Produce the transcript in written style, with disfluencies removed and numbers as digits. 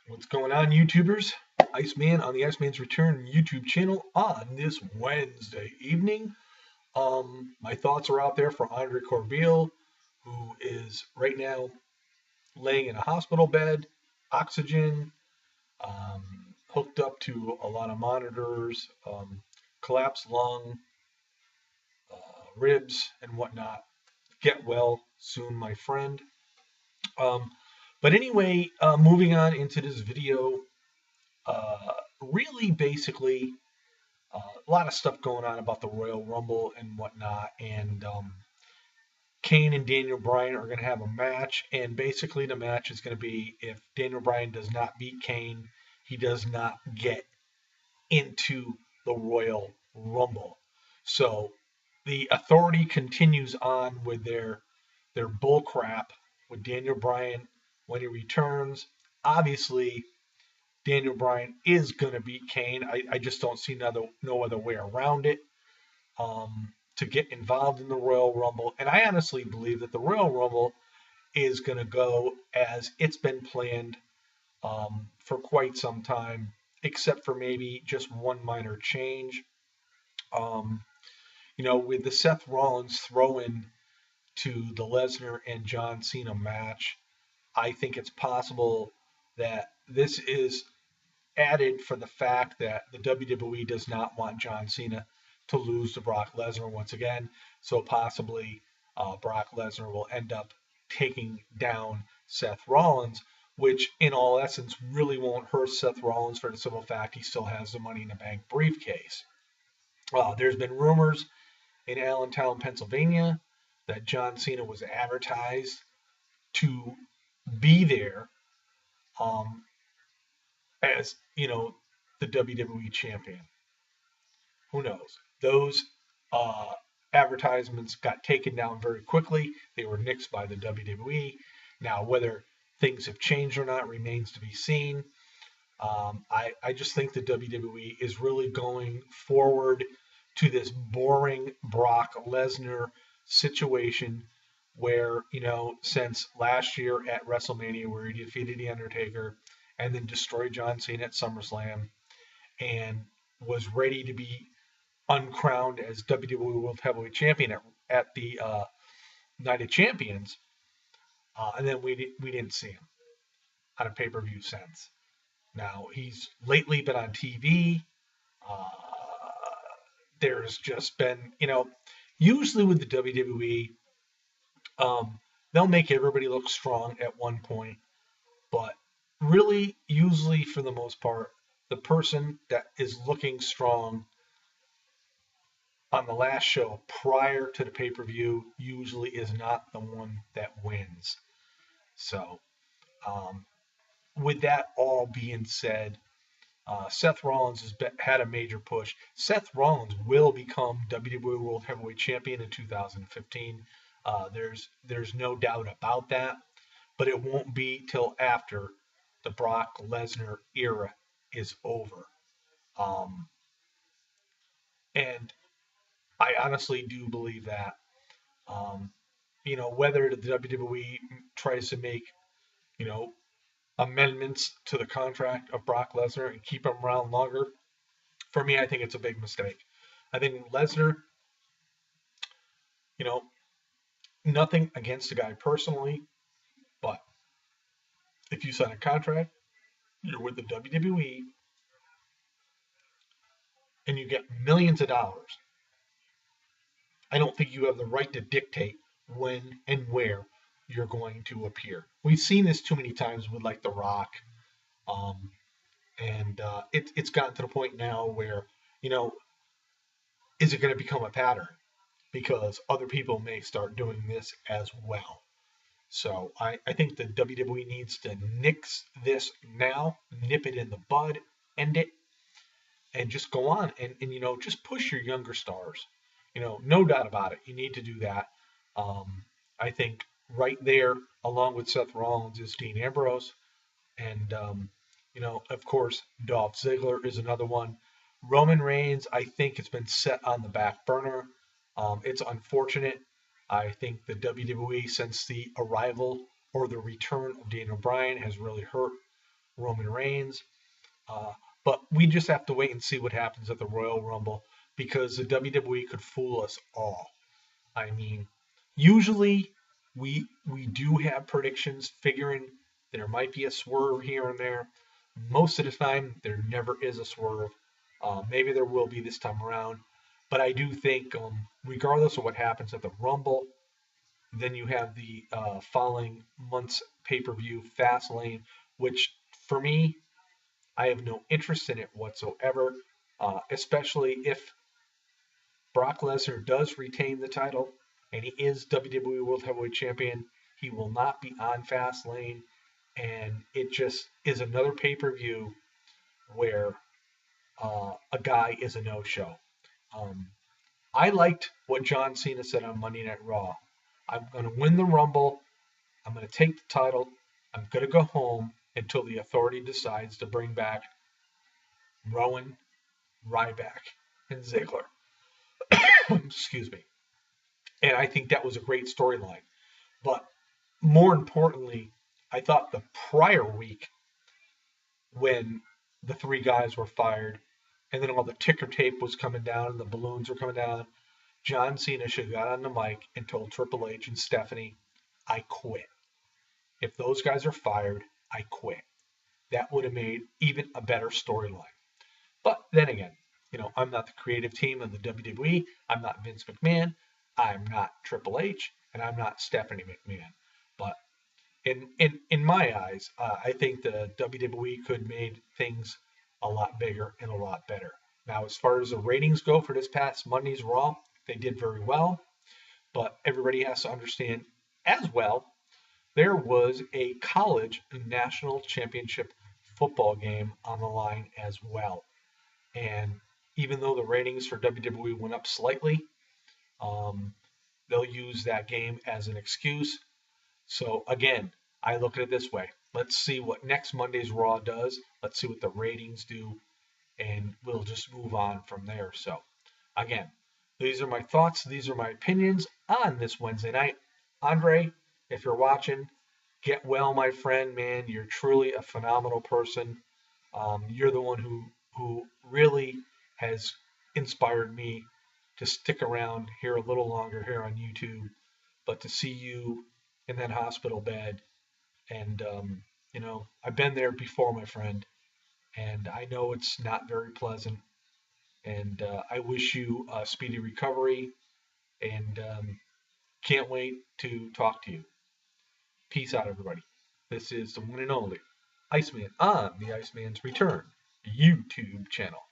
What's going on, YouTubers? Iceman on the Iceman's Return YouTube channel on this Wednesday evening. My thoughts are out there for Andre CORBEIL, who is right now laying in a hospital bed, oxygen, hooked up to a lot of monitors, collapsed lung, ribs, and whatnot. Get well soon, my friend. Um, but anyway, moving on into this video, really basically a lot of stuff going on about the Royal Rumble and whatnot. And Kane and Daniel Bryan are going to have a match. And basically, the match is going to be if Daniel Bryan does not beat Kane, he does not get into the Royal Rumble. So the authority continues on with their bull crap with Daniel Bryan when he returns. Obviously, Daniel Bryan is going to beat Kane. I just don't see no other way around it to get involved in the Royal Rumble. And I honestly believe that the Royal Rumble is going to go as it's been planned for quite some time, except for maybe just one minor change. Um, with the Seth Rollins throw in to the Lesnar and John Cena match, I think it's possible that this is added for the fact that the WWE does not want John Cena to lose to Brock Lesnar once again. So possibly Brock Lesnar will end up taking down Seth Rollins, which in all essence really won't hurt Seth Rollins for the simple fact he still has the Money in the Bank briefcase. There's been rumors in Allentown, Pennsylvania, that John Cena was advertised to be there um, as the WWE champion. Who knows? Those uh, advertisements got taken down very quickly. They were nixed by the WWE. Now, whether things have changed or not remains to be seen. I just think the WWE is really going forward to this boring Brock Lesnar situation where, since last year at WrestleMania, where he defeated The Undertaker and then destroyed John Cena at SummerSlam and was ready to be uncrowned as WWE World Heavyweight Champion at the Night of Champions, and then we didn't see him on a pay-per-view since. Now he's lately been on TV. Uh, there's just been, usually with the WWE, they'll make everybody look strong at one point, but really, usually for the most part, the person that is looking strong on the last show prior to the pay-per-view usually is not the one that wins. So, um, with that all being said, Seth Rollins has had a major push. Seth Rollins will become WWE World Heavyweight Champion in 2015. There's no doubt about that, but it won't be till after the Brock Lesnar era is over. Um, and I honestly do believe that. Um, whether the WWE tries to make, you know, amendments to the contract of Brock Lesnar and keep him around longer, for me, I think it's a big mistake. I think Lesnar, you know, nothing against the guy personally, but if you sign a contract, you're with the WWE, and you get millions of dollars, I don't think you have the right to dictate when and where you're going to appear. We've seen this too many times with like The Rock, um, and it's gotten to the point now where you know is it going to become a pattern because other people may start doing this as well. So I think the WWE needs to nix this now, nip it in the bud, end it, and just go on and just push your younger stars. No doubt about it. You need to do that. I think right there, along with Seth Rollins, is Dean Ambrose, and of course, Dolph Ziggler is another one. Roman Reigns, I think it's been set on the back burner. It's unfortunate. I think the WWE, since the arrival or the return of Daniel Bryan, has really hurt Roman Reigns. Uh, but we just have to wait and see what happens at the Royal Rumble because the WWE could fool us all. I mean, usually we do have predictions figuring there might be a swerve here and there. Most of the time, there never is a swerve. Maybe there will be this time around, but I do think, regardless of what happens at the Rumble, then you have the following month's pay-per-view, Fastlane, which for me, I have no interest in it whatsoever, especially if Brock Lesnar does retain the title and he is WWE World Heavyweight Champion. He will not be on Fastlane, and it just is another pay-per-view where a guy is a no-show. Um, I liked what John Cena said on Monday Night Raw. I'm going to win the Rumble. I'm going to take the title. I'm going to go home until the Authority decides to bring back Rowan, Ryback, and Ziggler. Excuse me. And I think that was a great storyline. But more importantly, I thought the prior week when the three guys were fired and then all the ticker tape was coming down and the balloons were coming down, John Cena should have got on the mic and told Triple H and Stephanie, I quit. If those guys are fired, I quit. That would have made even a better storyline. But then again, I'm not the creative team of the WWE. I'm not Vince McMahon. I'm not Triple H, and I'm not Stephanie McMahon. But in my eyes, I think the WWE could have made things a lot bigger and a lot better. Now, as far as the ratings go for this past Monday's Raw, they did very well. But everybody has to understand as well, there was a college national championship football game on the line as well. And even though the ratings for WWE went up slightly, um, they'll use that game as an excuse. So again, I look at it this way. Let's see what next Monday's Raw does. Let's see what the ratings do, and we'll just move on from there. So again, these are my thoughts. These are my opinions on this Wednesday night. Andre, if you're watching, get well, my friend, man. You're truly a phenomenal person. You're the one who really has inspired me to stick around here a little longer here on YouTube, but to see you in that hospital bed, and I've been there before, my friend, and I know it's not very pleasant. And I wish you a speedy recovery, and can't wait to talk to you. Peace out, everybody. This is the one and only Iceman on the Iceman's Return YouTube channel.